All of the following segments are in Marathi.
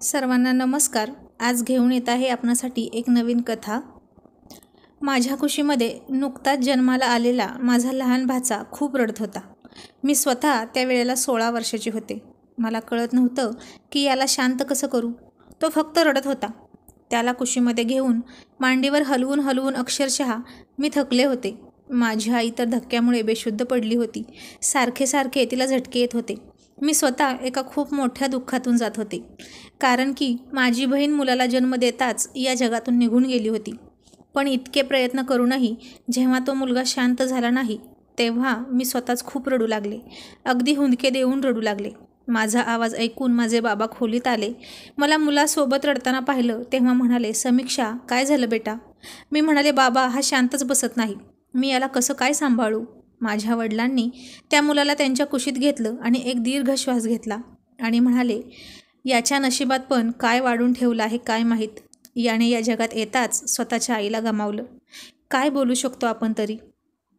सर्वांना नमस्कार. आज घेऊन येत आहे आपणासाठी एक नवीन कथा. माझ्या कुशीमध्ये नुकताच जन्माला आलेला माझा लहान भाचा खूप रडत होता. मी स्वतः त्या वेळेला 16 वर्षाची होते. मला कळत नव्हतं की याला शांत कसं करू. तो फक्त रडत होता. त्याला कुशीमध्ये घेऊन मांडीवर हलवून हलवून अक्षरशः मी थकले होते. माझी आई तर धक्क्यामुळे बेशुद्ध पडली होती. सारखे सारखे तिला झटके येत होते. मी स्वतः एका खूप मोठ्या दुःखातून जात होते, कारण की माझी बहीण मुलाला जन्म देताच या जगातून निघून गेली होती. पण इतके प्रयत्न करूनही जेव्हा तो मुलगा शांत झाला नाही, तेव्हा मी स्वतःच खूप रडू लागले. अगदी हुंदके देऊन रडू लागले. माझा आवाज ऐकून माझे बाबा खोलीत आले. मला मुलासोबत रडताना पाहिलं तेव्हा म्हणाले, "समीक्षा, काय झालं बेटा?" मी म्हणाले, "बाबा, हा शांतच बसत नाही. मी याला कसं काय सांभाळू?" माझ्या वडिलांनी त्या मुलाला त्यांच्या कुशीत घेतलं आणि एक दीर्घ श्वास घेतला आणि म्हणाले, "याच्या नशिबात पण काय वाढून ठेवलं आहे काय माहीत. याने या जगात येताच स्वतःच्या आईला गमावलं. काय बोलू शकतो आपण तरी?"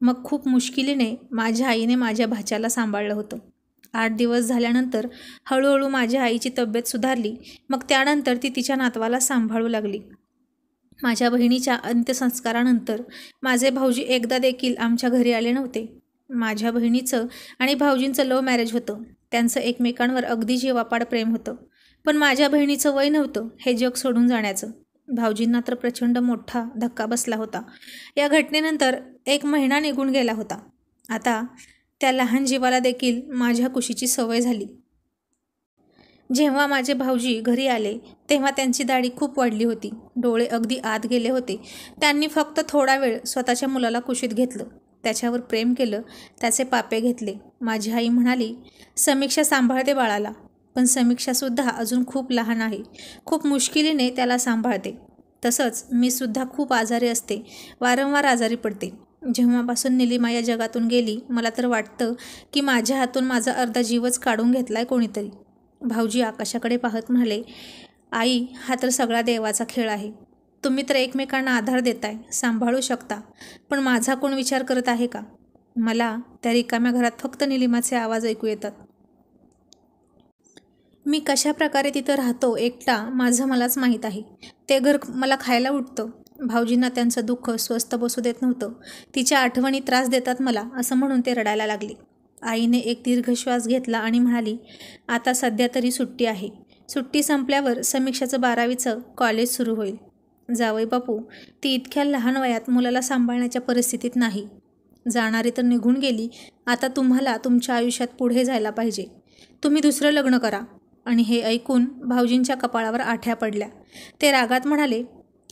मग खूप मुश्किलीने माझ्या आईने माझ्या भाच्याला सांभाळलं होतं. 8 दिवस झाल्यानंतर हळूहळू माझ्या आईची तब्येत सुधारली. मग त्यानंतर ती तिच्या नातवाला सांभाळू लागली. माझ्या बहिणीच्या अंत्यसंस्कारानंतर माझे भाऊजी एकदा देखील आमच्या घरी आले नव्हते. माझ्या बहिणीचं आणि भाऊजींचं लव्ह मॅरेज होतं. त्यांचं एकमेकांवर अगदी जीवापाड प्रेम होतं. पण माझ्या बहिणीचं वय नव्हतं हे जग सोडून जाण्याचं. भाऊजींना तर प्रचंड मोठा धक्का बसला होता. या घटनेनंतर 1 महिना निघून गेला होता. आता त्या लहान जीवाला देखील माझ्या कुशीची सवय झाली. जेव्हा माझे भाऊजी घरी आले तेव्हा त्यांची दाढी खूप वाढली होती. डोळे अगदी आत गेले होते. त्यांनी फक्त थोडा वेळ स्वतःच्या मुलाला कुशीत घेतलं, त्याच्यावर प्रेम केलं, त्याचे पापे घेतले. माझी आई म्हणाली, "समीक्षा सांभाळते बाळाला, पण समीक्षासुद्धा अजून खूप लहान आहे. खूप मुश्किलीने त्याला सांभाळते. तसंच मी सुद्धा खूप आजारी असते, वारंवार आजारी पडते. जेव्हापासून निलिमा या जगातून गेली मला तर वाटतं की माझ्या हातून माझा अर्धा जीवच काढून घेतलाय कोणीतरी." भाऊजी आकाशाकडे पाहत म्हणाले, "आई, हा तर सगळा देवाचा खेळ आहे. तुम्ही तर एकमेकांना आधार देताय, सांभाळू शकता, पण माझा कोण विचार करत आहे का? मला त्या रिकाम्या घरात फक्त निलिमाचे आवाज ऐकू येतात. मी कशा प्रकारे तिथं राहतो एकटा माझं मलाच माहीत आहे. ते घर मला खायला उठतं." भाऊजींना त्यांचं दुःख स्वस्थ बसू देत नव्हतं. "तिच्या आठवणी त्रास देतात मला," असं म्हणून ते रडायला लागले. आईने एक दीर्घ श्वास घेतला आणि म्हणाली, "आता सध्या तरी सुट्टी आहे. सुट्टी संपल्यावर समीक्षाचं 12वीचं कॉलेज सुरू होईल. जावई बापू, ती इतक्या लहान वयात मुलाला सांभाळण्याच्या परिस्थितीत नाही. जाणारी तर निघून गेली. आता तुम्हाला तुमच्या आयुष्यात पुढे जायला पाहिजे. तुम्ही दुसरं लग्न करा." आणि हे ऐकून भाऊजींच्या कपाळावर आठ्या पडल्या. ते रागात म्हणाले,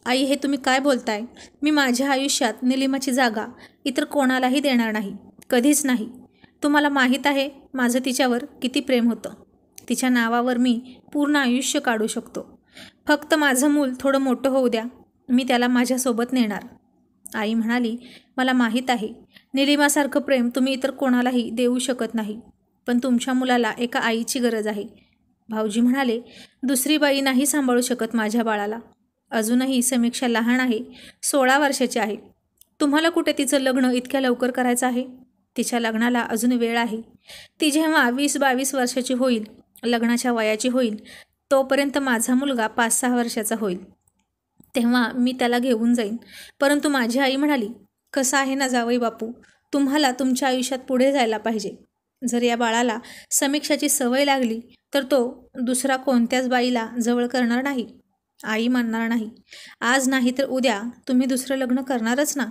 "आई, हे तुम्ही काय बोलताय? मी माझ्या आयुष्यात निलिमाची जागा इतर कोणालाही देणार नाही, कधीच नाही. तुम्हाला माहीत आहे माझं तिच्यावर किती प्रेम होतं. तिच्या नावावर मी पूर्ण आयुष्य काढू शकतो. फक्त माझं मूल थोडं मोठं होऊ द्या, मी त्याला माझ्यासोबत नेणार." आई म्हणाली, "मला माहीत आहे, निलिमासारखं प्रेम तुम्ही इतर कोणालाही देऊ शकत नाही, पण तुमच्या मुलाला एका आईची गरज आहे." भाऊजी म्हणाले, "दुसरी बाई नाही सांभाळू शकत माझ्या बाळाला. अजूनही समीक्षा लहान आहे, 16 वर्षाची आहे. तुम्हाला कुठे तिचं लग्न इतक्या लवकर करायचं आहे? तिच्या लग्नाला अजून वेळ आहे. ती जेव्हा 20-22 वर्षाची होईल, लग्नाच्या वयाची होईल, तोपर्यंत माझा मुलगा 5-6 वर्षाचा होईल. तेव्हा मी त्याला घेऊन जाईन." परंतु माझी आई म्हणाली, "कसं आहे ना जावई बापू, तुम्हाला तुमच्या आयुष्यात पुढे जायला पाहिजे. जर या बाळाला समीक्षाची सवय लागली तर तो दुसरा कोणत्याच बाईला जवळ करणार नाही. आई मानणार नाही. आज नाही तर उद्या तुम्ही दुसरं लग्न करणारच ना.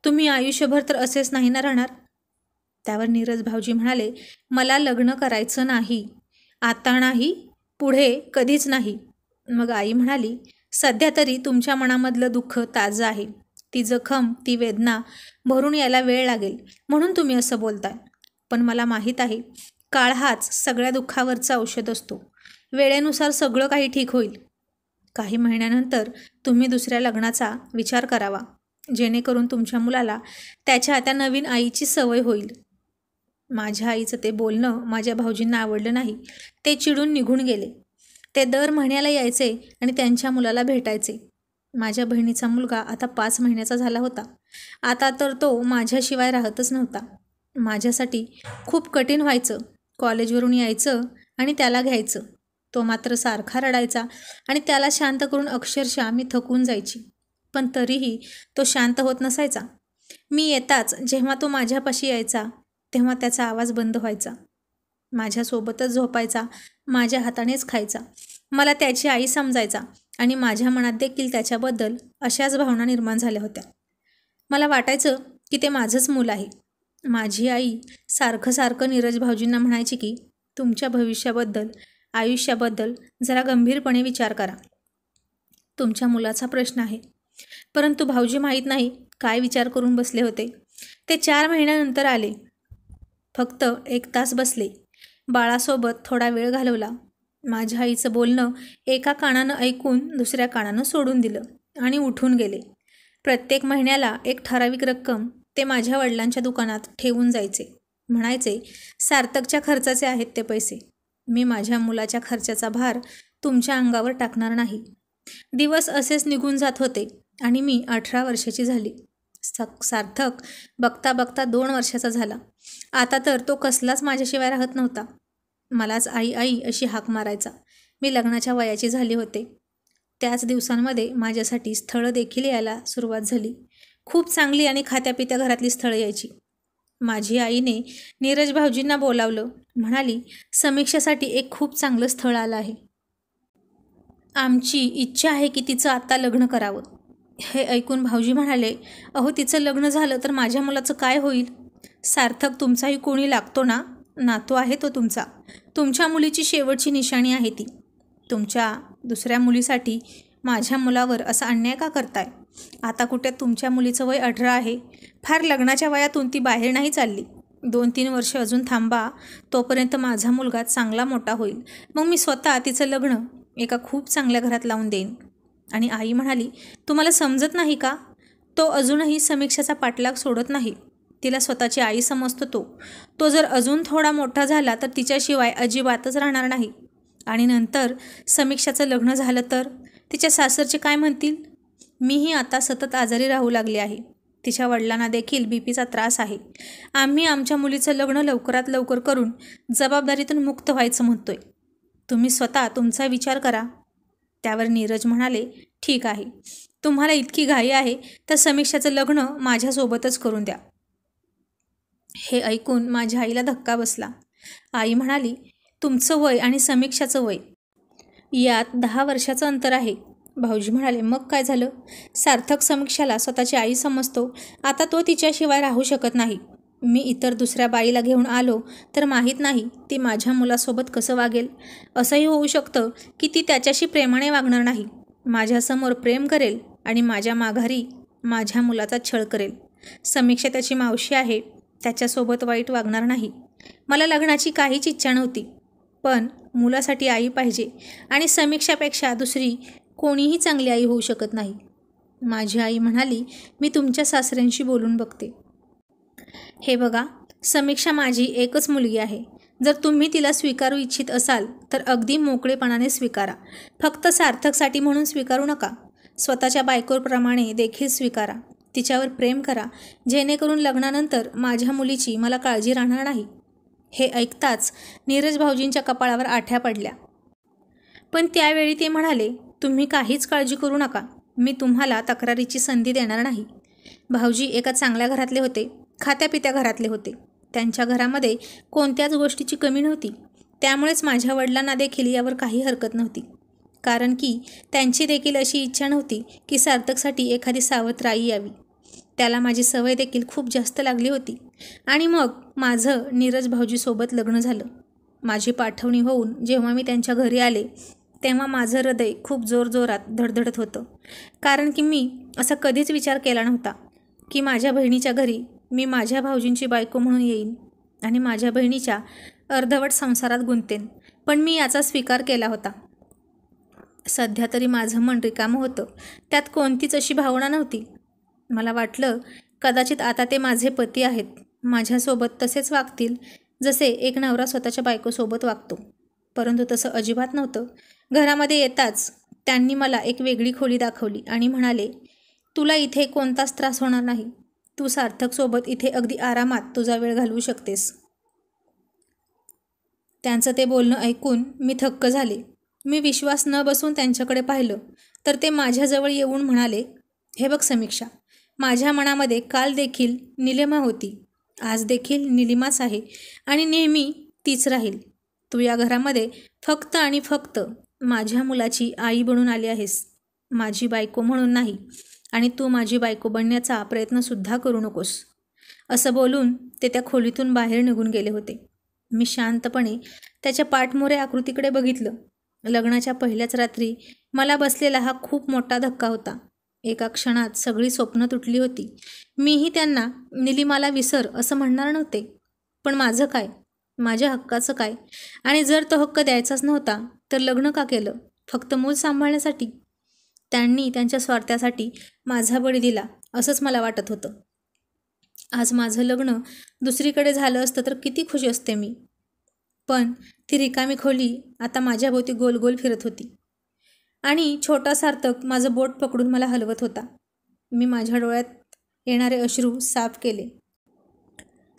तुम्ही आयुष्यभर तर असेच नाही ना राहणार." त्यावर नीरज भाऊजी म्हणाले, "मला लग्न करायचं नाही. आता नाही, पुढे कधीच नाही." मग आई म्हणाली, "सध्या तरी तुमच्या मनामधलं दुःख ताजं आहे. ती जखम, ती वेदना भरून यायला वेळ लागेल, म्हणून तुम्ही असं बोलताय. पण मला माहीत आहे, काळ हाच सगळ्या दुःखावरचा औषध असतो. वेळेनुसार सगळं काही ठीक होईल. काही महिन्यानंतर तुम्ही दुसऱ्या लग्नाचा विचार करावा, जेणेकरून तुमच्या मुलाला त्याच्या त्या नवीन आईची सवय होईल." माझ्या आईचं ते बोलणं माझ्या भाऊजींना आवडलं नाही. ते चिडून निघून गेले. ते दर महिन्याला यायचे आणि त्यांच्या मुलाला भेटायचे. माझ्या बहिणीचा मुलगा आता 5 महिन्याचा झाला होता. आता तर तो माझ्याशिवाय राहतच नव्हता. माझ्यासाठी खूप कठीण व्हायचं. कॉलेजवरून यायचं आणि त्याला घ्यायचं. तो मात्र सारखा रडायचा आणि त्याला शांत करून अक्षरशः मी थकून जायची. पण तरीही तो शांत होत नसायचा. मी येताच जेव्हा तो माझ्यापाशी यायचा तेव्हा त्याचा आवाज बंद व्हायचा. माझ्यासोबतच झोपायचा, माझ्या हातानेच खायचा. मला त्याची आई समजायचा आणि माझ्या मनात देखील त्याच्याबद्दल अशाच भावना निर्माण झाल्या होत्या. मला वाटायचं की ते माझंच मूल आहे. माझी आई सारखं नीरज भाऊजींना म्हणायची की तुमच्या भविष्याबद्दल, आयुष्याबद्दल जरा गंभीरपणे विचार करा. तुमच्या मुलाचा प्रश्न आहे. परंतु भाऊजी माहीत नाही काय विचार करून बसले होते. ते 4 महिन्यानंतर आले. फक्त 1 तास बसले. बाळासोबत थोडा वेळ घालवला. माझ्या आईचं बोलणं एका कानानं ऐकून दुसऱ्या कानानं सोडून दिलं आणि उठून गेले. प्रत्येक महिन्याला एक ठराविक रक्कम ते माझ्या वडिलांच्या दुकानात ठेवून जायचे. म्हणायचे, सार्थकच्या खर्चाचे आहेत ते पैसे. मी माझ्या मुलाच्या खर्चाचा भार तुमच्या अंगावर टाकणार नाही. दिवस असेच निघून जात होते आणि मी 18 वर्षाची झाली. सार्थक बघता बघता 2 वर्षाचा झाला. आता तर तो कसलाच माझ्याशिवाय राहत नव्हता. मलाच आई आई अशी हाक मारायचा. मी लग्नाच्या वयाची झाली होते. त्याच दिवसांमध्ये माझ्यासाठी स्थळं देखील यायला सुरुवात झाली. खूप चांगली आणि खात्यापित्या घरातली स्थळं यायची. माझी आईने नीरज भाऊजींना बोलावलं. म्हणाली, समीक्षेसाठी एक खूप चांगलं स्थळ आलं आहे. आमची इच्छा आहे की तिचं आत्ता लग्न करावं. हे ऐकून भाऊजी म्हणाले, अहो तिचं लग्न झालं तर माझ्या मुलाचं काय होईल? सार्थक तुमचाही कोणी लागतो ना, नातू आहे तो तुमचा. तुमच्या मुलीची शेवटची निशाणी आहे ती. तुमच्या दुसऱ्या मुलीसाठी माझ्या मुलावर असा अन्याय का करताय? आता कुठे तुमच्या मुलीचं वय 18 आहे. फार लग्नाच्या वयातून ती बाहेर नाही चालली. 2-3 वर्ष अजून थांबा, तोपर्यंत माझा मुलगा चांगला मोठा होईल. मग मी स्वतः तिचं लग्न एका खूप चांगल्या घरात लावून देईन. आणि आई म्हणाली, तुम्हाला समजत नाही का? तो अजूनही समीक्षाचा पाठलाग सोडत नाही. तिला स्वतःची आई समजतो तो. तो जर अजून थोडा मोठा झाला तर तिच्याशिवाय अजिबातच राहणार नाही. आणि नंतर समीक्षाचं लग्न झालं तर तिच्या सासरचे काय म्हणतील? मीही आता सतत आजारी राहू लागले आहे. तिच्या वडिलांना देखील बीपीचा त्रास आहे. आम्ही आमच्या मुलीचं लग्न लवकरात लवकर करून जबाबदारीतून मुक्त व्हायचं म्हणतोय. तुम्ही स्वतः तुमचा विचार करा. त्यावर नीरज म्हणाले, ठीक आहे, तुम्हाला इतकी घाई आहे तर समीक्षाचं लग्न माझ्यासोबतच करून द्या. हे ऐकून माझ्या आईला धक्का बसला. आई म्हणाली, तुमचं वय आणि समीक्षाचं वय यात 10 वर्षाचं अंतर आहे. भाऊजी म्हणाले, मग काय झालं? सार्थक समीक्षाला स्वतःची आई समजतो. आता तो तिच्याशिवाय राहू शकत नाही. मी इतर दुसऱ्या बाईला घेऊन आलो तर माहीत नाही ती माझ्या मुलासोबत कसं वागेल. असंही होऊ शकतं की ती त्याच्याशी प्रेमाने वागणार नाही. माझ्यासमोर प्रेम करेल आणि माझ्या माघारी माझ्या मुलाचा छळ करेल. समीक्षा त्याची मावशी आहे, त्याच्यासोबत वाईट वागणार नाही. मला लग्नाची काहीच इच्छा नव्हती. पण मुलासाठी आई पाहिजे आणि समीक्षापेक्षा दुसरी कोणीही चांगली आई होऊ शकत नाही. माझी आई म्हणाली, मी तुमच्या सासऱ्यांशी बोलून बघते. हे बघा, समीक्षा माझी एकच मुलगी आहे. जर तुम्ही तिला स्वीकारू इच्छित असाल तर अगदी मोकळेपणाने स्वीकारा. फक्त सार्थकसाठी म्हणून स्वीकारू नका. स्वतःच्या बायकोप्रमाणे देखील स्वीकारा. तिच्यावर प्रेम करा, जेणेकरून लग्नानंतर माझ्या मुलीची मला काळजी राहणार नाही. हे ऐकताच नीरज भाऊजींच्या कपाळावर आठ्या पडल्या. पण त्यावेळी ते म्हणाले, तुम्ही काहीच काळजी करू नका. मी तुम्हाला तक्रारीची संधी देणार नाही. भाऊजी एका चांगल्या घरातले होते, खात्यापित्या घरातले होते. त्यांच्या घरामध्ये कोणत्याच गोष्टीची कमी नव्हती. त्यामुळेच माझ्या वडिलांना देखील यावर काही हरकत नव्हती. कारण की त्यांची देखील अशी इच्छा नव्हती की सार्थकसाठी एखादी सावत्र आई यावी. त्याला माझी सवय देखील खूप जास्त लागली होती. आणि मग माझं नीरज भाऊजीसोबत लग्न झालं. माझी पाठवणी होऊन जेव्हा मी त्यांच्या घरी आले तेव्हा माझं हृदय खूप जोरजोरात धडधडत होतं. कारण की मी असा कधीच विचार केला नव्हता की माझ्या बहिणीच्या घरी मी माझ्या भाऊजींची बायको म्हणून येईन आणि माझ्या बहिणीच्या अर्धवट संसारात गुंतेन. पण मी याचा स्वीकार केला होता. सध्या तरी माझं मन रिकामं होतं. त्यात कोणतीच अशी भावना नव्हती. मला वाटलं कदाचित आता ते माझे पती आहेत, माझ्यासोबत तसेच वागतील जसे एक नवरा स्वतःच्या बायकोसोबत वागतो. परंतु तसं अजिबात नव्हतं. घरामध्ये येताच त्यांनी मला एक वेगळी खोली दाखवली आणि म्हणाले, तुला इथे कोणताच त्रास होणार नाही. तू सार्थकसोबत इथे अगदी आरामात तुझा वेळ घालवू शकतेस. त्यांचं ते बोलणं ऐकून मी थक्क झाले. मी विश्वास न बसून त्यांच्याकडे पाहिलं तर ते माझ्याजवळ येऊन म्हणाले, हे बघ समीक्षा, माझ्या मनामध्ये काल देखील निलिमा होती, आज देखील निलिमाच आहे आणि नेहमी तीच राहील. तू या घरामध्ये फक्त आणि फक्त माझ्या मुलाची आई बनून आली आहेस, माझी बायको म्हणून नाही. आणि तू माझी बायको बनण्याचा प्रयत्नसुद्धा करू नकोस. असं बोलून ते त्या खोलीतून बाहेर निघून गेले होते. मी शांतपणे त्याच्या पाठमोरे आकृतीकडे बघितलं. लग्नाच्या पहिल्याच रात्री मला बसलेला हा खूप मोठा धक्का होता. एका क्षणात सगळी स्वप्न तुटली होती. मीही त्यांना निलिमाला विसर असं म्हणणार नव्हते. पण माझं काय, माझ्या हक्काचं काय? आणि जर तो हक्क द्यायचाच नव्हता तर लग्न का केलं? फक्त मूल सांभाळण्यासाठी? त्यांनी त्यांच्या स्वार्थासाठी माझा बळी दिला असंच मला वाटत होतं. आज माझं लग्न दुसरीकडे झालं असतं तर किती खुश असते मी. पण ती रिकामी खोली आता माझ्याभोवती गोल गोल फिरत होती आणि छोटा सार्थक माझं बोट पकडून मला हलवत होता. मी माझ्या डोळ्यात येणारे अश्रू साफ केले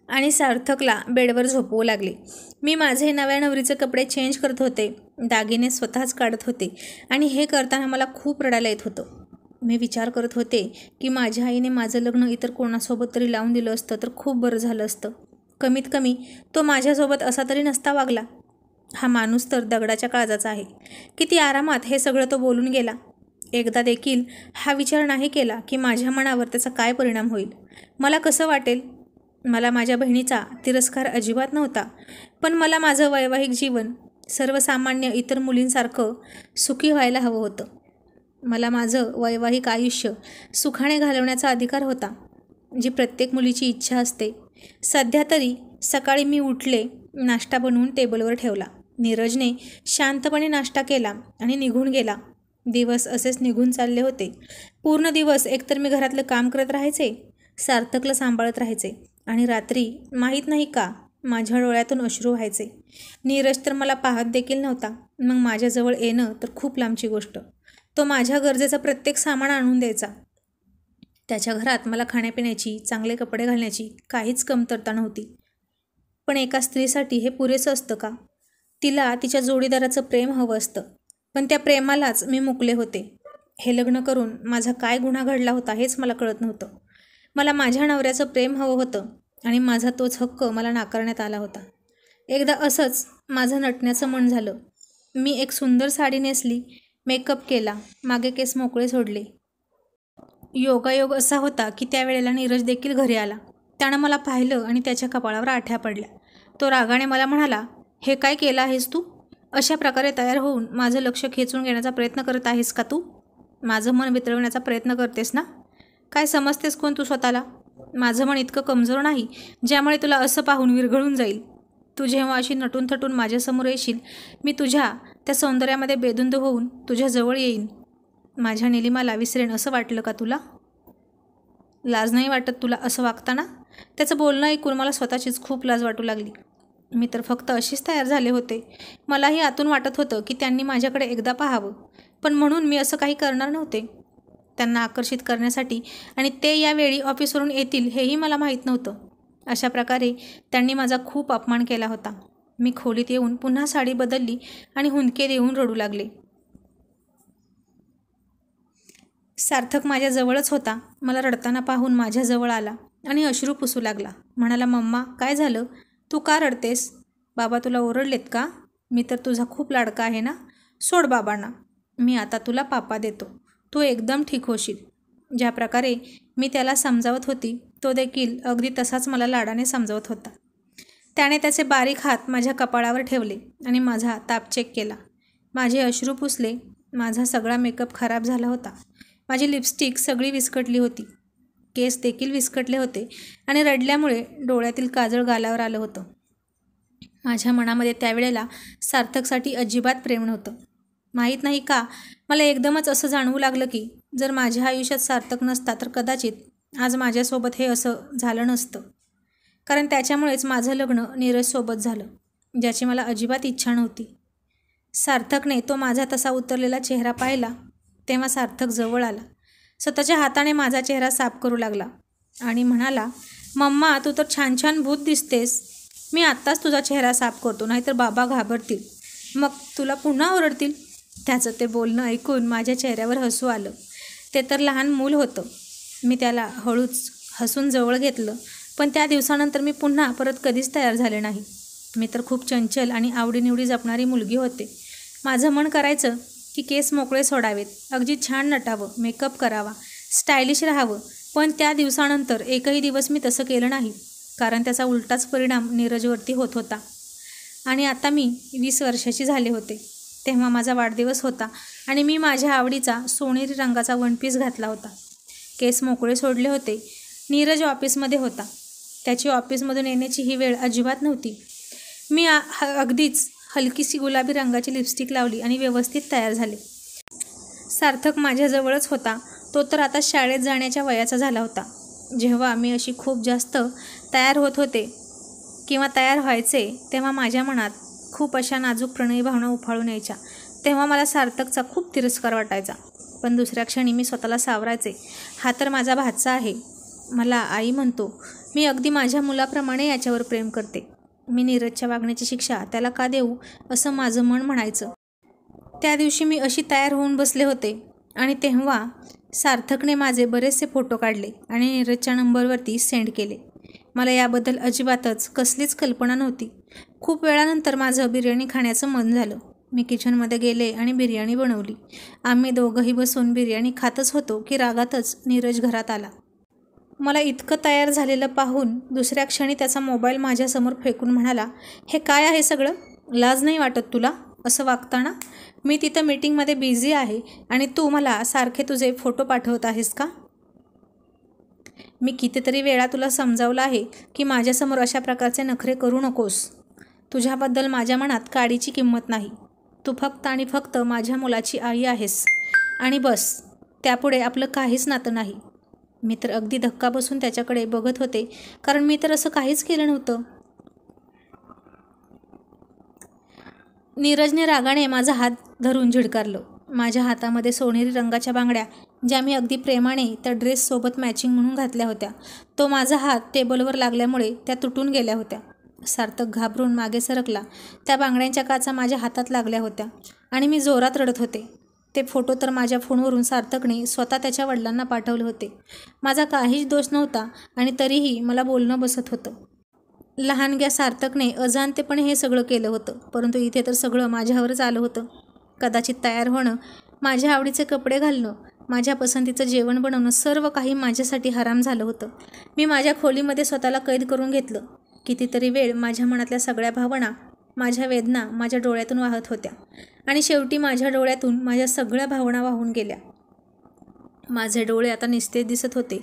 आणि सार्थकला बेडवर झोपवू लागले. मी माझे नव्या नवरीचे कपडे चेंज करत होते, दागिने स्वतःच काढत होते आणि हे करताना मला खूप रडायला येत होतं. मी विचार करत होते की माझ्या आईने माझं लग्न इतर कोणासोबत तरी लावून दिलं असतं तर खूप बरं झालं असतं. कमीत कमी तो माझ्यासोबत असा तरी नसता वागला. हा माणूस तर दगडाच्या काळजाचा आहे. किती आरामात हे सगळं तो बोलून गेला. एकदा देखील हा विचार नाही केला की माझ्या मनावर त्याचा काय परिणाम होईल, मला कसं वाटेल. मला माझ्या बहिणीचा तिरस्कार अजिबात नव्हता, पण मला माझं वैवाहिक जीवन सर्वसामान्य इतर मुलींसारखं सुखी व्हायला हवं होतं. मला माझं वैवाहिक आयुष्य सुखाने घालवण्याचा अधिकार होता, जी प्रत्येक मुलीची इच्छा असते. सध्या तरी सकाळी मी उठले, नाश्ता बनवून टेबलवर ठेवला. नीरजने शांतपणे नाश्ता केला आणि निघून गेला. दिवस असेच निघून चालले होते. पूर्ण दिवस एकतर मी घरातलं काम करत राहायचे, सार्थकला सांभाळत राहायचे आणि रात्री माहीत नाही का माझ्या डोळ्यातून अश्रू व्हायचे. नीरज तर मला पाहत देखील नव्हता. मग माझ्याजवळ येणं तर खूप लांबची गोष्ट. तो माझ्या गरजेचं प्रत्येक सामान आणून द्यायचा. त्याच्या घरात मला खाण्यापिण्याची, चांगले कपडे घालण्याची काहीच कमतरता नव्हती. पण एका स्त्रीसाठी हे पुरेसं असतं का? तिला तिच्या जोडीदाराचं प्रेम हवं असतं, पण त्या प्रेमालाच मी मुकले होते. हे लग्न करून माझा काय गुन्हा घडला होता हेच मला कळत नव्हतं. मला माझ्या नवऱ्याचं प्रेम हवं होतं आणि माझा तोच हक्क मला नाकारण्यात आला होता. एकदा असंच माझं नटण्याचं मन झालं. मी एक सुंदर साडी नेसली, मेकअप केला, मागे केस मोकळे सोडले. योगायोग असा होता की त्यावेळेला नीरज देखील घरी आला. त्यानं मला पाहिलं आणि त्याच्या कपाळावर आठ्या पडल्या. तो रागाने मला म्हणाला, हे काय केलं आहेस तू? अशा प्रकारे तयार होऊन माझं लक्ष खेचून घेण्याचा प्रयत्न करत आहेस का तू? माझं मन वितळवण्याचा प्रयत्न करतेस ना? काय समजतेस कोण तू स्वतःला? माझं मन इतकं कमजोर नाही ज्यामुळे तुला असं पाहून विरघळून जाईल. तू जेव्हा अशी नटून थटून माझ्यासमोर येशील, मी तुझ्या त्या सौंदर्यामध्ये बेधुंद होऊन तुझ्याजवळ येईन. माझ्या निलिमाला विसरेन असं वाटलं का तुला? लाज नाही वाटत तुला असं वागताना? त्याचं बोलणं ऐकून मला स्वतःचीच खूप लाज वाटू लागली. मी तर फक्त अशीच तयार झाले होते. मलाही आतून वाटत होतं की त्यांनी माझ्याकडे एकदा पाहावं, पण म्हणून मी असं काही करणार नव्हते. त्यांना आकर्षित करण्यासाठी आणि ते यावेळी ऑफिसवरून येतील हेही मला माहीत नव्हतं. अशा प्रकारे त्यांनी माझा खूप अपमान केला होता. मी खोलीत येऊन पुन्हा साडी बदलली आणि हुंदके देऊन रडू लागले. सार्थक माझ्याजवळच होता. मला रडताना पाहून माझ्याजवळ आला आणि अश्रू पुसू लागला. म्हणाला, मम्मा काय झालं? तू का रडतेस? बाबा तुला ओरडलेत का? मी तर तुझा खूप लाडका आहे ना. सोड बाबांना. मी आता तुला पापा देतो. तू एकदम ठीक होशील. ज्या प्रकारे मी त्याला समजावत होती तो देखील अगदी तसाच मला लाडाने समजावत होता. त्याने त्याचे बारीक हात माझ्या कपाळावर ठेवले आणि माझा ताप चेक केला. माझे अश्रू पुसले. माझा सगळा मेकअप खराब झाला होता. माझी लिपस्टिक सगळी विस्कटली होती. केस देखील विस्कटले होते आणि रडल्यामुळे डोळ्यातील काजळ गालावर आलं होतं. माझ्या मनामध्ये त्यावेळेला सार्थकसाठी अजिबात प्रेम नव्हतं. माहीत नाही का मला एकदमच असं जाणवू लागलं की जर माझ्या आयुष्यात सार्थक नसता तर कदाचित आज माझ्यासोबत हे असं झालं नसतं. कारण त्याच्यामुळेच माझं लग्न नीरजसोबत झालं, ज्याची मला अजिबात इच्छा नव्हती. सार्थकने तो माझा तसा उतरलेला चेहरा पाहिला तेव्हा सार्थक जवळ आला. स्वतःच्या हाताने माझा चेहरा साफ करू लागला आणि म्हणाला, मम्मा तू तर छान छान भूत दिसतेस. मी आत्ताच तुझा चेहरा साफ करतो, नाहीतर बाबा घाबरतील, मग तुला पुन्हा ओरडतील. त्याचं ते बोलणं ऐकून माझ्या चेहऱ्यावर हसू आलं. ते तर लहान मूल होतं. मी त्याला हळूच हसून जवळ घेतलं. पण त्या दिवसानंतर मी पुन्हा परत कधीच तयार झाले नाही. मी तर खूप चंचल आणि आवडीनिवडी जपणारी मुलगी होते. माझं मन करायचं की केस मोकळे सोडावेत, अगदी छान नटावं, मेकअप करावा, स्टायलिश राहावं. पण त्या दिवसानंतर एकही दिवस मी तसं केलं नाही, कारण त्याचा उलटाच परिणाम नीरजवरती होत होता. आणि आता मी 20 वर्षाची झाले होते. तेव्हा माझा वाढदिवस होता आणि मी माझ्या आवडीचा सोनेरी रंगाचा वन पीस घातला होता. केस मोकळे सोडले होते. नीरज ऑफिसमध्ये होता. त्याची ऑफिसमधून येण्याची ही वेळ अजिबात नव्हती. मी अगदीच हलकीशी गुलाबी रंगाची लिपस्टिक लावली आणि व्यवस्थित तयार झाले. सार्थक माझ्याजवळच होता. तो तर आता शाळेत जाण्याच्या वयाचा झाला होता. जेव्हा मी अशी खूप जास्त तयार होत होते किंवा तयार व्हायचे, तेव्हा माझ्या मनात खूप अशा नाजूक प्रणयी भावना उफाळून यायच्या. तेव्हा मला सार्थकचा खूप तिरस्कार वाटायचा. पण दुसऱ्या क्षणी मी स्वतःला सावरायचे. हा तर माझा भाचा आहे. मला आई म्हणतो. मी अगदी माझ्या मुलाप्रमाणे याच्यावर प्रेम करते. मी नीरजच्या वागण्याची शिक्षा त्याला का देऊ, असं माझं मन म्हणायचं. त्या दिवशी मी अशी तयार होऊन बसले होते आणि तेव्हा सार्थकने माझे बरेचसे फोटो काढले आणि नीरजच्या नंबरवरती सेंड केले. मला याबद्दल अजिबातच कसलीच कल्पना नव्हती. खूप वेळानंतर माझं बिर्याणी खाण्याचं मन झालं. मी किचनमध्ये गेले आणि बिर्याणी बनवली. आम्ही दोघंही बसून बिर्याणी खातच होतो की रागातच नीरज घरात आला. मला इतकं तयार झालेलं पाहून दुसऱ्या क्षणी त्याचा मोबाईल माझ्यासमोर फेकून म्हणाला, हे काय आहे सगळं? लाज नाही वाटत तुला असं वागताना? मी तिथं मीटिंगमध्ये बिझी आहे आणि तू मला सारखे तुझे फोटो पाठवत आहेस का? मी कितीतरी वेळा तुला समजावलं आहे की माझ्यासमोर अशा प्रकारचे नखरे करू नकोस. तुझ्याबद्दल माझ्या मनात काडीची किंमत नाही. तू फक्त आणि फक्त माझ्या मुलाची आई आहेस आणि बस, त्यापुढे आपलं काहीच नातं नाही. मी तर अगदी धक्का बसून त्याच्याकडे बघत होते, कारण मी तर असं काहीच केलं नव्हतं. नीरजने रागाने माझा हात धरून झिडकारलं. माझ्या हातामध्ये सोनेरी रंगाच्या बांगड्या, ज्या मी अगदी प्रेमाने त्या ड्रेससोबत मॅचिंग म्हणून घातल्या होत्या. तो माझा हात टेबलवर लागल्यामुळे त्या तुटून गेल्या होत्या. सार्थक घाबरून मागे सरकला. त्या बांगड्यांच्या काचा माझ्या हातात लागल्या होत्या आणि मी जोरात रडत होते. ते फोटो तर माझ्या फोनवरून सार्थकने स्वतः त्याच्या वडिलांना पाठवले होते. माझा काहीच दोष नव्हता आणि तरीही मला बोलणं बसत होतं. लहानग्या सार्थकने अजाणतेपणे हे सगळं केलं होतं, परंतु इथे तर सगळं माझ्यावरच आलं होतं. कदाचित तयार होणं, माझ्या आवडीचे कपडे घालणं, माझ्या पसंतीचं जेवण बनवणं, सर्व काही माझ्यासाठी हराम झालं होतं. मी माझ्या खोलीमध्ये स्वतःला कैद करून घेतलं. कितीतरी वेळ माझ्या मनातल्या सगळ्या भावना, माझ्या वेदना माझ्या डोळ्यातून वाहत होत्या आणि शेवटी माझ्या डोळ्यातून माझ्या सगळ्या भावना वाहून गेल्या. माझे डोळे आता निस्तेज दिसत होते.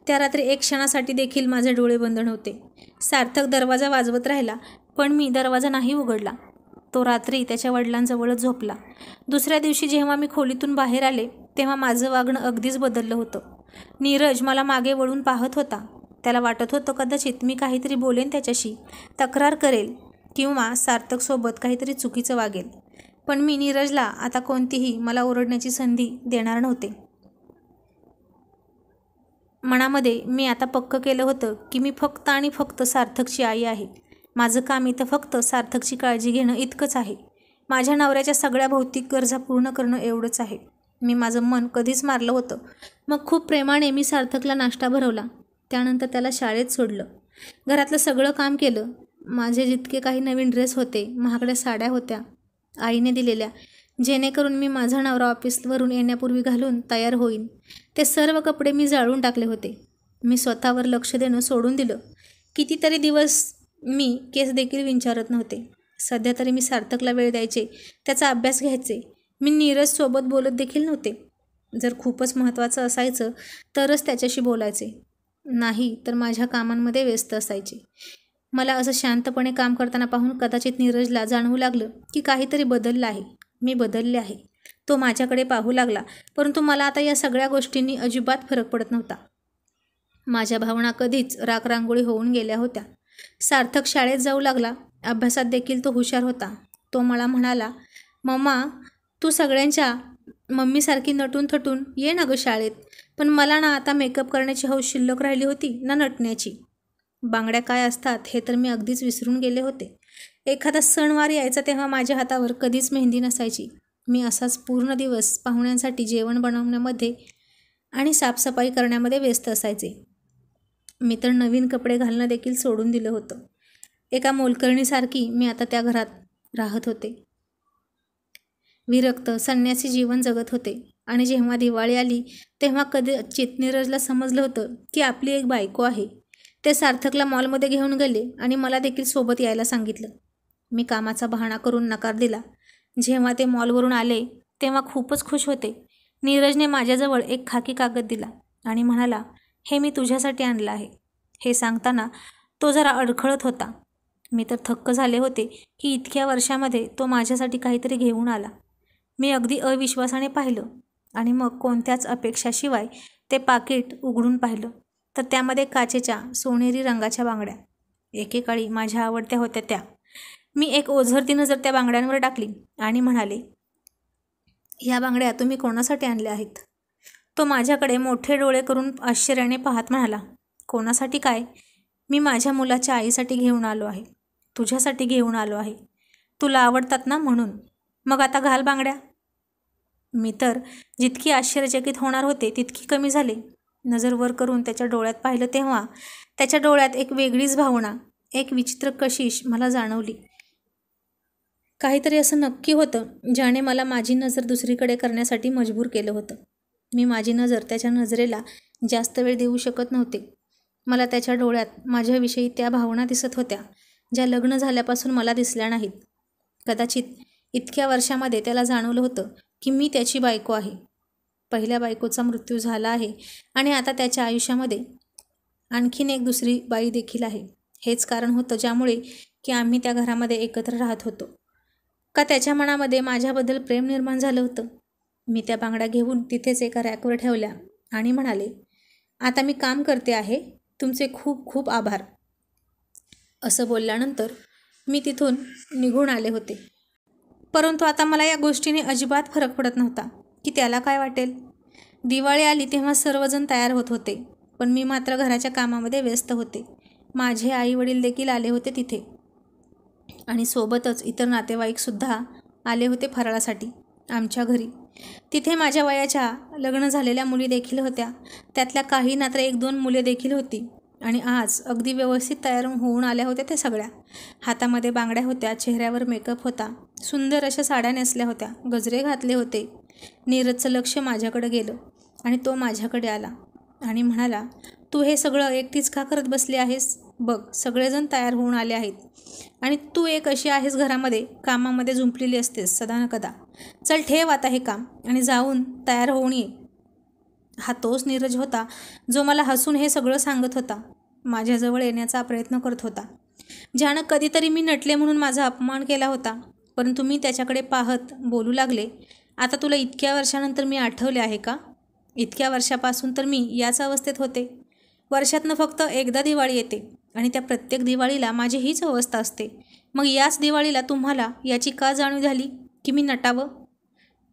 त्या रात्री एक क्षणासाठी देखील माझे डोळे बंद नव्हते. सार्थक दरवाजा वाजवत राहिला, पण मी दरवाजा नाही उघडला. तो रात्री त्याच्या वडिलांजवळच झोपला. दुसऱ्या दिवशी जेव्हा मी खोलीतून बाहेर आले, तेव्हा माझं वागणं अगदीच बदललं होतं. नीरज मला मागे वळून पाहत होता. त्याला वाटत होतं कदाचित मी काहीतरी बोलेन त्याच्याशी, तक्रार करेल किंवा सार्थकसोबत काहीतरी चुकीचं वागेल. पण मी नीरजला आता कोणतीही मला ओरडण्याची संधी देणार नव्हते. मनामध्ये मी आता पक्कं केलं होतं की मी फक्त आणि फक्त सार्थकची आई आहे. माझं काम इथं फक्त सार्थकची काळजी घेणं इतकंच आहे. माझ्या नवऱ्याच्या सगळ्या भौतिक गरजा पूर्ण करणं एवढंच आहे. मी माझं मन कधीच मारलं होतं. मग खूप प्रेमाने मी सार्थकला नाश्ता भरवला. त्यानंतर त्याला शाळेत सोडलं. घरातलं सगळं काम केलं. माझे जितके काही नवीन ड्रेस होते, महागड्या साड्या होत्या आईने दिलेल्या, जेणेकरून मी माझा नवरा ऑफिसवरून येण्यापूर्वी घालून तयार होईन, ते सर्व कपडे मी जाळून टाकले होते. मी स्वतःवर लक्ष देणं सोडून दिलं. कितीतरी दिवस मी केस देखील विंचारत नव्हते. सध्या तरी मी सार्थकला वेळ द्यायचे, त्याचा अभ्यास घ्यायचे. मी नीरजसोबत बोलत देखील नव्हते. जर खूपच महत्त्वाचं असायचं तरच त्याच्याशी बोलायचे, नाही तर माझ्या कामांमध्ये व्यस्त असायचे. मला असं शांतपणे काम करताना पाहून कदाचित नीरजला जाणवू लागलं की काहीतरी बदललं आहे. मी बदलले आहे. तो माझ्याकडे पाहू लागला, परंतु मला आता या सगळ्या गोष्टींनी अजिबात फरक पडत नव्हता. माझ्या भावना कधीच राखरांगोळी होऊन गेल्या होत्या. सार्थक शाळेत जाऊ लागला. अभ्यासात देखील तो हुशार होता. तो मला म्हणाला, मम्मा, तू सगळ्यांच्या मम्मीसारखी नटून थटून ये ना गं शाळेत. पण मला ना आता मेकअप करण्याची हौस शिल्लक राहिली होती ना नटण्याची. बांगड्या काय असतात हे तर मी अगदीच विसरून गेले होते. एखादा सणवार यायचा तेव्हा माझ्या हातावर कधीच मेहंदी नसायची. मी असाच पूर्ण दिवस पाहुण्यांसाठी जेवण बनवण्यामध्ये आणि साफसफाई करण्यामध्ये व्यस्त असायचे. मी तर नवीन कपडे घालणं देखील सोडून दिलं होतं. एका मोलकरणीसारखी मी आता त्या घरात राहत होते. विरक्त संन्यासी जीवन जगत होते. आणि जेव्हा दिवाळी आली तेव्हा कदाचित नीरजला समजलं होतं की आपली एक बायको आहे. ते सार्थकला मॉलमध्ये घेऊन गेले आणि मला देखील सोबत यायला सांगितलं. मी कामाचा बहाणा करून नकार दिला. जेव्हा ते मॉलवरून आले तेव्हा खूपच खुश होते. नीरजने माझ्याजवळ एक खाकी कागद दिला आणि म्हणाला, हे मी तुझ्यासाठी आणलं आहे. हे सांगताना तो जरा अडखळत होता. मी तर थक्क झाले होते की इतक्या वर्षामध्ये तो माझ्यासाठी काहीतरी घेऊन आला. मी अगदी अविश्वासाने पाहिलं आणि मग कोणत्याच अपेक्षाशिवाय ते पाकिट उघडून पाहिलं तर त्यामध्ये काचेच्या सोनेरी रंगाच्या बांगड्या. एकेकाळी माझ्या आवडत्या होत्या त्या. मी एक ओझरती नजर त्या बांगड्यांवर टाकली आणि म्हणाले, ह्या बांगड्या तुम्ही कोणासाठी आणल्या आहेत? तो माझ्याकडे मोठे डोळे करून आश्चर्याने पाहत म्हणाला, कोणासाठी काय? मी माझ्या मुलाच्या आईसाठी घेऊन आलो आहे. तुझ्यासाठी घेऊन आलो आहे. तुला आवडतात ना म्हणून. मग आता घाल बांगड्या. मी तर जितकी आश्चर्यचकित होणार होते तितकी कमी झाले. नजर वर करून त्याच्या डोळ्यात पाहिलं तेव्हा त्याच्या डोळ्यात एक वेगळीच भावना, एक विचित्र कशिश मला जाणवली. काहीतरी असं नक्की होतं ज्याने मला माझी नजर दुसरीकडे करण्यासाठी मजबूर केलं होतं. मी माझी नजर त्याच्या नजरेला जास्त वेळ देऊ शकत नव्हते. मला त्याच्या डोळ्यात माझ्याविषयी त्या भावना दिसत होत्या ज्या लग्न झाल्यापासून मला दिसल्या नाहीत. कदाचित इतक्या वर्षामध्ये त्याला जाणवलं होतं की मी त्याची बायको आहे. पहिल्या बायकोचा मृत्यू झाला आहे आणि आता त्याच्या आयुष्यामध्ये आणखीन एक दुसरी बाई देखील आहे. हेच कारण होतं ज्यामुळे की आम्ही त्या घरामध्ये एकत्र राहत होतो. का त्याच्या मनामध्ये माझ्याबद्दल प्रेम निर्माण झालं होतं? मी त्या बांगड्या घेऊन तिथेच एका रॅकवर ठेवल्या आणि म्हणाले, आता मी काम करते आहे. तुमचे खूप खूप आभार. असं बोलल्यानंतर मी तिथून निघून आले होते. परंतु आता मला या गोष्टीने अजिबात फरक पडत नव्हता की त्याला काय वाटेल. दिवाळी आली तेव्हा सर्वजण तयार होत होते, पण मी मात्र घराच्या कामामध्ये व्यस्त होते. माझे आई वडील देखील आले होते तिथे आणि सोबतच इतर नातेवाईकसुद्धा आले होते फराळासाठी आमच्या घरी. तिथे माझ्या वयाच्या लग्न झालेल्या मुली देखील होत्या. त्यातल्या काही मात्र 1-2 मुले देखील होती आणि आज अगदी व्यवस्थित तयार होऊन आल्या होत्या त्या सगळ्या. हातामध्ये बांगड्या होत्या, चेहऱ्यावर मेकअप होता, सुंदर अशा साड्या नेसल्या होत्या, गजरे घातले होते. नीरजचं लक्ष माझ्याकडे गेलं आणि तो माझ्याकडे आला आणि म्हणाला, तू हे सगळं एकटीच का करत बसली आहेस? बघ, सगळेजण तयार होऊन आले आहेत आणि तू एक अशी आहेस घरामध्ये कामामध्ये झुंपलेली असतेस सदा न कदा. चल ठेव आता हे काम आणि जाऊन तयार होऊन ये. हा तोच नीरज होता जो मला हसून हे सगळं सांगत होता, माझ्याजवळ येण्याचा प्रयत्न करत होता, ज्यानं कधीतरी मी नटले म्हणून माझा अपमान केला होता. परंतु मी त्याच्याकडे पाहत बोलू लागले, आता तुला इतक्या वर्षानंतर मी आठवले आहे का? इतक्या वर्षापासून तर मी याच अवस्थेत होते. वर्षातनं फक्त एकदा दिवाळी येते आणि त्या प्रत्येक दिवाळीला माझी हीच अवस्था असते. मग याच दिवाळीला तुम्हाला याची का जाणीव झाली की मी नटावं?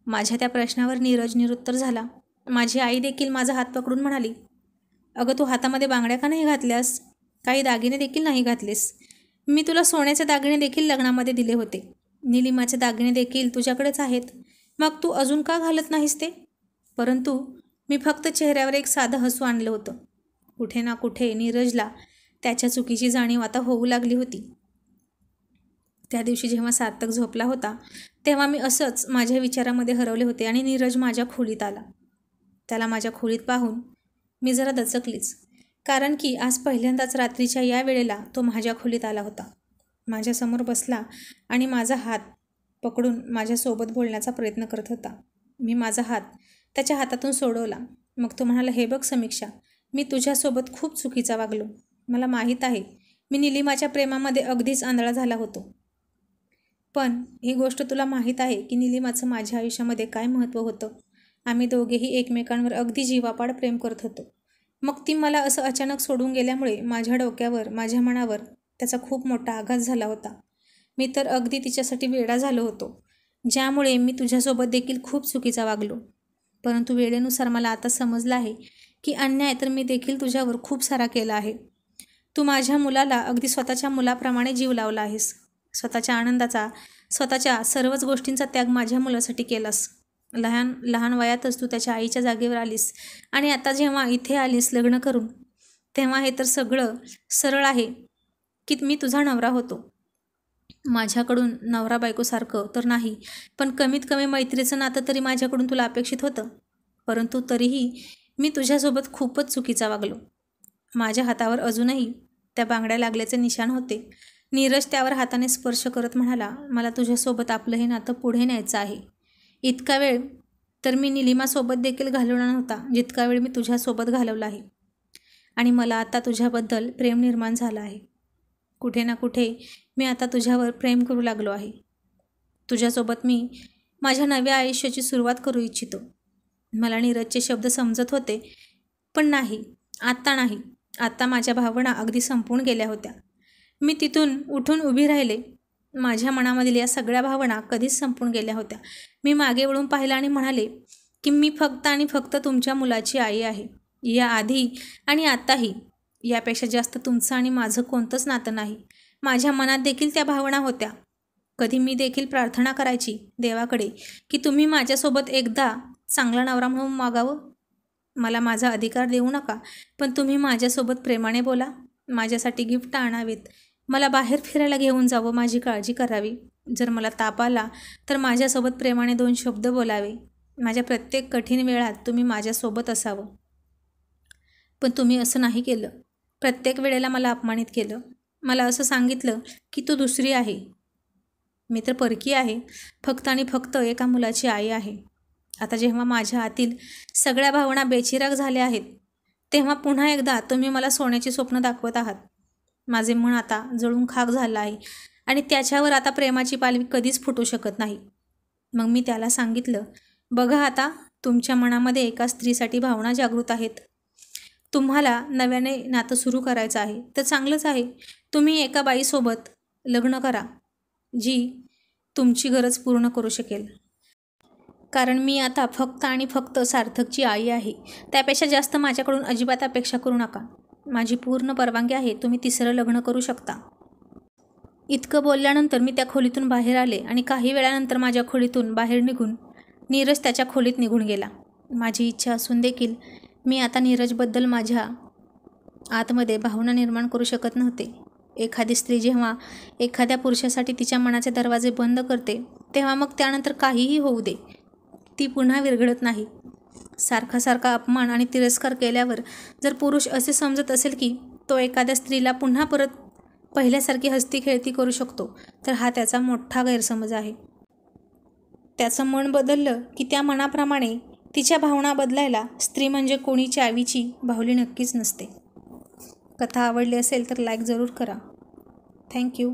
माझ्या त्या प्रश्नावर नीरज निरुत्तर झाला. माझी आई देखील माझा हात पकडून म्हणाली, अगं तू हातामध्ये बांगड्या का नाही घातल्यास? काही दागिने देखील नाही घातलेस. मी तुला सोन्याचे दागिने देखील लग्नामध्ये दिले होते. निलिमाचे दागिने देखील तुझ्याकडेच आहेत. मग तू अजून का घालत नाहीस ते? परंतु मी फक्त चेहऱ्यावर एक साधं हसू आणलं होतं. कुठे ना कुठे नीरजला त्याच्या चुकीची जाणीव आता होऊ लागली होती. त्या दिवशी जेव्हा सार्थक झोपला होता तेव्हा मी असंच माझ्या विचारामध्ये हरवले होते आणि नीरज माझ्या खोलीत आला. त्याला माझ्या खोलीत पाहून मी जरा दचकलीच, कारण की आज पहिल्यांदाच रात्रीच्या या वेळेला तो माझ्या खोलीत आला होता. माझ्यासमोर बसला आणि माझा हात पकडून माझ्यासोबत बोलण्याचा प्रयत्न करत होता. मी माझा हात त्याच्या हातातून सोडवला. मग तो म्हणाला, हे बघ समीक्षा, मी तुझ्यासोबत खूप चुकीचा वागलो. मला माहीत आहे, मी निलिमाच्या प्रेमामध्ये अगदीच आंधळा झाला होतो. पण ही गोष्ट तुला माहीत आहे की निलिमाचं माझ्या आयुष्यामध्ये काय महत्त्व होतं? आम्ही दोघेही एकमेकांवर अगदी जीवापाड प्रेम करत होतो. मग ती मला असं अचानक सोडून गेल्यामुळे माझ्या डोक्यावर, माझ्या मनावर त्याचा खूप मोठा आघात झाला होता. मी तर अगदी तिच्यासाठी वेडा झालो होतो, ज्यामुळे मी तुझ्यासोबत देखील खूप चुकीचा वागलो. परंतु वेळेनुसार मला आता समजलं आहे की अन्याय तर मी देखील तुझ्यावर खूप सारा केला आहे. तू माझ्या मुलाला अगदी स्वतःच्या मुलाप्रमाणे जीव लावला आहेस. स्वतःच्या आनंदाचा, स्वतःच्या सर्वच गोष्टींचा त्याग माझ्या मुलासाठी केलास. लहान लहान वयातच तू त्याच्या आईच्या जागेवर आलीस आणि आता जेव्हा इथे आलीस लग्न करून, तेव्हा हे तर सगळं सरळ आहे की मी तुझा नवरा होतो. माझ्याकडून नवरा बायकोसारखं तर नाही, पण कमीत कमी मैत्रीचं नातं तरी माझ्याकडून तुला अपेक्षित होतं. परंतु तरीही मी तुझ्यासोबत खूपच चुकीचा वागलो. माझ्या हातावर अजूनही त्या बांगड्या लागल्याचे निशाण होते. नीरज त्यावर हाताने स्पर्श करत म्हणाला, मला तुझ्यासोबत आपलं हे नातं पुढे न्यायचं आहे. इतका वेळ तर मी निलिमासोबत देखील घालवला नव्हता जितका वेळ मी तुझ्यासोबत घालवला आहे. आणि मला आता तुझ्याबद्दल प्रेम निर्माण झालं आहे. कुठे ना कुठे मी आता तुझ्यावर प्रेम करू लागलो आहे. तुझ्यासोबत मी माझ्या नव्या आयुष्याची सुरुवात करू इच्छितो. मला नीरजचे शब्द समजत होते, पण नाही, आत्ता नाही. आत्ता माझ्या भावना अगदी संपून गेल्या होत्या. मी तिथून उठून उभी राहिले. माझ्या मनामधील या सगळ्या भावना कधीच संपून गेल्या होत्या. मी मागे वळून पाहिलं आणि म्हणाले की मी फक्त आणि फक्त तुमच्या मुलाची आई आहे. या आधी आणि आत्ताही. यापेक्षा जास्त तुमचं आणि माझं कोणतंच नातं नाही. माझ्या मनात देखील त्या भावना होत्या. कधी मी देखील प्रार्थना करायची देवाकडे की तुम्ही माझ्यासोबत एकदा चांगला नवरा म्हणून मागावं. मला माझा अधिकार देऊ नका, पण तुम्ही माझ्यासोबत प्रेमाने बोला. माझ्यासाठी गिफ्ट आणावेत, मला बाहेर फिरायला घेऊन जावं, माझी काळजी करावी. जर मला ताप आला तर माझ्यासोबत प्रेमाने 2 शब्द बोलावे. माझ्या प्रत्येक कठीण वेळात तुम्ही माझ्यासोबत असावं. पण तुम्ही असं नाही केलं. प्रत्येक वेळेला मला अपमानित केलं. मला असं सांगितलं की तू दुसरी आहे. मी तर परकी आहे, फक्त आणि फक्त एका मुलाची आई आहे. आता जेव्हा माझ्या आतील सगळ्या भावना बेचिराग झाल्या आहेत, तेव्हा पुन्हा एकदा तुम्ही मला सोन्याची स्वप्न दाखवत आहात. माझे मन आता जळून खाक झालं आहे आणि त्याच्यावर आता प्रेमाची पालवी कधीच फुटू शकत नाही. मग मी त्याला सांगितलं, बघा आता तुमच्या मनामध्ये एका स्त्रीसाठी भावना जागृत आहेत. तुम्हाला नव्याने नातं सुरू करायचं आहे तर चांगलंच आहे. तुम्ही एका बाईसोबत लग्न करा जी तुमची गरज पूर्ण करू शकेल. कारण मी आता फक्त आणि फक्त सार्थकची आई आहे. त्यापेक्षा जास्त माझ्याकडून अजिबात अपेक्षा करू नका. माझी पूर्ण परवानगी आहे. तुम्ही तिसरं लग्न करू शकता. इतकं बोलल्यानंतर मी त्या खोलीतून बाहेर आले आणि काही वेळानंतर माझ्या खोलीतून बाहेर निघून नीरज त्याच्या खोलीत निघून गेला. माझी इच्छा असून देखील मी आता नीरजबद्दल माझ्या आतमध्ये भावना निर्माण करू शकत नव्हते. एखादी स्त्री जेव्हा एखाद्या पुरुषासाठी तिच्या मनाचे दरवाजे बंद करते, तेव्हा मग त्यानंतर काहीही होऊ दे, ती पुन्हा विरघळत नाही. सारखा सारखा अपमान आणि तिरस्कार केल्यावर जर पुरुष असे समजत असेल की तो एखाद्या स्त्रीला पुन्हा परत पहिल्यासारखी हसती खेळती करू शकतो, तर हा त्याचा मोठा गैरसमज आहे. त्याचं मन बदललं की त्या मनाप्रमाणे तिच्या भावना बदलायला स्त्री म्हणजे कोणी चावीची बाहुली नक्कीच नसते. कथा आवडली असेल तर लाईक जरूर करा. थँक्यू.